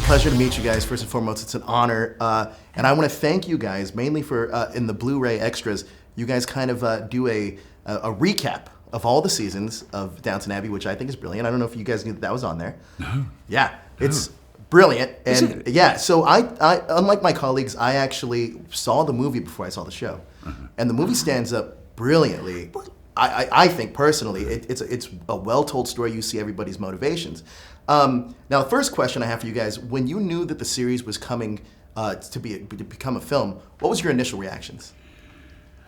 pleasure to meet you guys. First and foremost, it's an honor. And I want to thank you guys, mainly for, in the Blu-ray extras, you guys kind of do a recap of all the seasons of Downton Abbey, which I think is brilliant. I don't know if you guys knew that was on there. No. Yeah, it's brilliant. And yeah, so I, unlike my colleagues, I actually saw the movie before I saw the show. And the movie stands up brilliantly. I think personally, it's a well-told story. You see everybody's motivations. Now, the first question I have for you guys: when you knew that the series was coming to become a film, what was your initial reactions?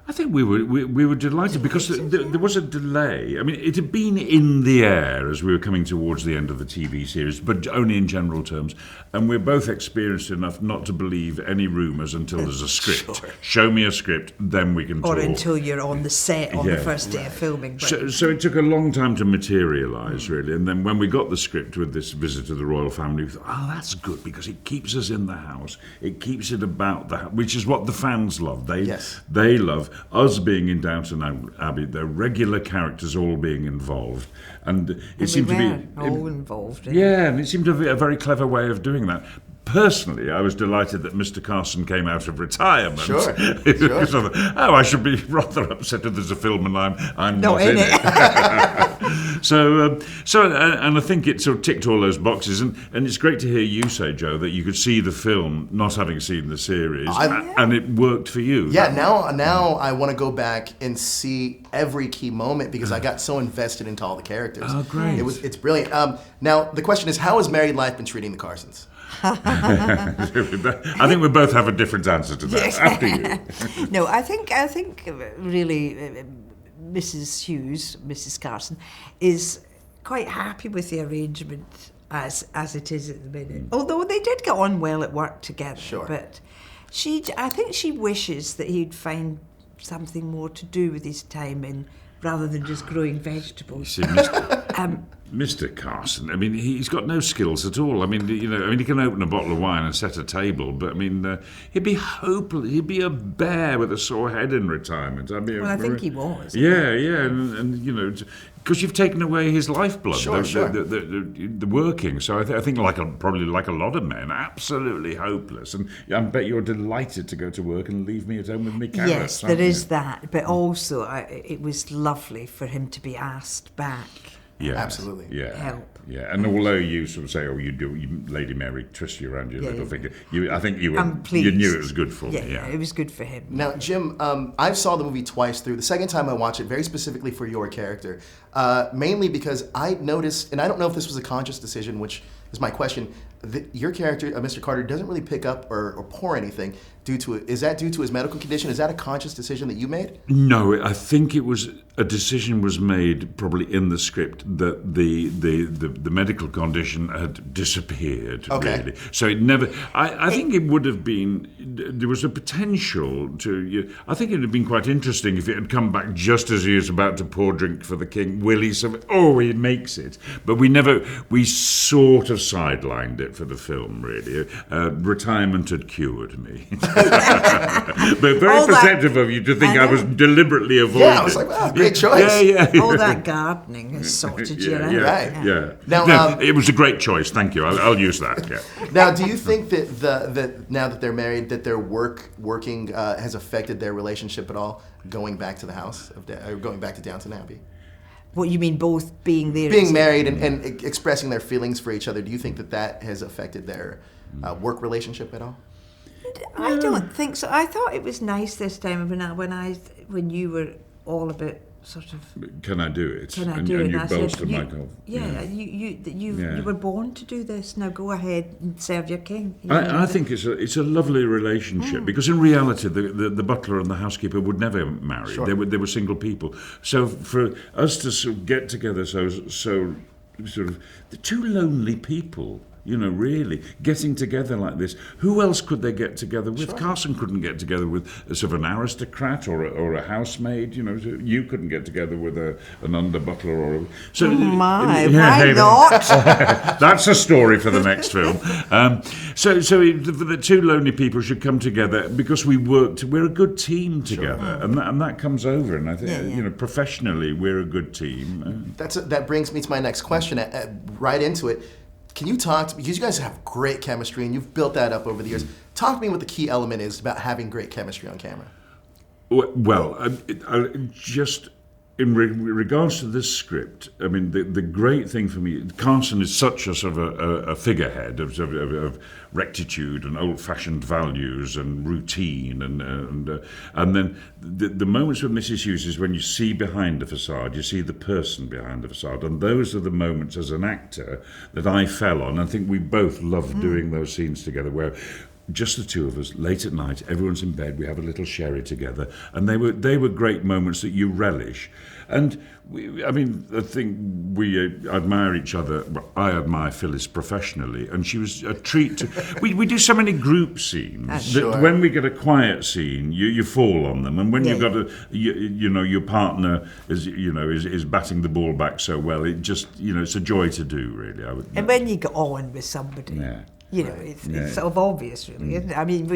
I think we were delighted because there was a delay. I mean, it had been in the air as we were coming towards the end of the TV series, but only in general terms. And we're both experienced enough not to believe any rumours until there's a script. Sure. Show me a script, then we can talk. Or until you're on the set on the first day of filming. So it took a long time to materialise, really. And then when we got the script with this visit to the royal family, we thought, oh, that's good, because it keeps us in the house. It keeps it about the house, which is what the fans love. They love us being in Downton Abbey, the regular characters all being involved, and it seemed to be all involved. And it seemed to be a very clever way of doing that. Personally, I was delighted that Mr. Carson came out of retirement. Sure. I should be rather upset if there's a film and I'm not in it. So I think it sort of ticked all those boxes, and it's great to hear you say, Joe, that you could see the film not having seen the series, and it worked for you. Yeah, now I want to go back and see every key moment because I got so invested into all the characters. Oh, great! It's brilliant. Now the question is, how has married life been treating the Carsons? I think we both have a different answer to that. Yes. After you. No, I think really Mrs. Hughes, Mrs. Carson, is quite happy with the arrangement as it is at the minute. Although they did get on well at work together. Sure. But I think she wishes that he'd find something more to do with his time rather than just growing vegetables. See, Mr. Carson, I mean, he's got no skills at all. I mean, he can open a bottle of wine and set a table, but I mean, he'd be hopeless. He'd be a bear with a sore head in retirement. I mean, I think he was. Yeah, and because you've taken away his lifeblood, the working. So I think, probably like a lot of men, absolutely hopeless. And I bet you're delighted to go to work and leave me at home with me carrots. Yes, there is that, but also it was lovely for him to be asked back. Yeah, absolutely. Yeah, help. Yeah, and although you sort of say, "Oh, you Lady Mary twist you around your little finger," I think you knew it was good for me. Yeah, it was good for him. Now, Jim, I saw the movie twice through. The second time I watched it, very specifically for your character, mainly because I noticed, and I don't know if this was a conscious decision, which is my question. Your character, Mr. Carter, doesn't really pick up or pour anything. Is that due to his medical condition? Is that a conscious decision that you made? No, I think it was a decision was made probably in the script that the medical condition had disappeared. Okay. Really. So it never. I think it would have been. There was a potential to. I think it would have been quite interesting if it had come back just as he was about to pour drink for the king. Will he survive? Oh, he makes it. But we sort of sidelined it for the film. Really, retirement had cured me. But very perceptive of you to think I was deliberately avoiding. Yeah, I was like, wow, great choice. Yeah. All that gardening has sorted you out. Yeah. Now, it was a great choice. Thank you. I'll use that. Yeah. Now, do you think that now that they're married, that their working has affected their relationship at all? Going back to the house going back to Downton Abbey. What you mean, both being there? Being married and expressing their feelings for each other. Do you think that has affected their work relationship at all? I don't think so. I thought it was nice this time when you were all a bit sort of. Can I do it? And you bolstered Michael. Yeah, you were born to do this. Now go ahead and serve your king. I think it's a lovely relationship because in reality the butler and the housekeeper would never marry. Sure. They were single people. So for us to sort of get together, so sort of the two lonely people. Really, getting together like this. Who else could they get together with? Sure. Carson couldn't get together with sort of an aristocrat or a housemaid. You couldn't get together with an under-butler or why not? That's a story for the next film. So the two lonely people should come together because we're a good team together, and that comes over. And I think professionally we're a good team. That brings me to my next question. Right into it. Can you talk to me, because you guys have great chemistry and you've built that up over the years. Talk to me what the key element is about having great chemistry on camera. Well, just in regards to this script, I mean, the great thing for me, Carson is such a sort of a figurehead of rectitude and old-fashioned values and routine, and then the moments with Mrs. Hughes is when you see behind the facade, you see the person behind the facade, and those are the moments as an actor that I fell on. I think we both loved doing those scenes together, where just the two of us, late at night, everyone's in bed, we have a little sherry together, and they were great moments that you relish. And I think we admire each other. I admire Phyllis professionally, and she was a treat to. We do so many group scenes that when we get a quiet scene, you fall on them, and when you've got your partner is batting the ball back so well, it just it's a joy to do, really. And when you get on with somebody. Yeah. It's sort of obvious, really, isn't it? I mean,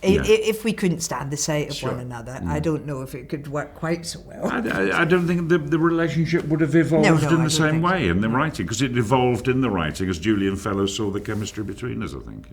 if we couldn't stand the sight of one another, I don't know if it could work quite so well. I don't think the relationship would have evolved in the same way in the writing, because it evolved in the writing as Julian Fellows saw the chemistry between us, I think.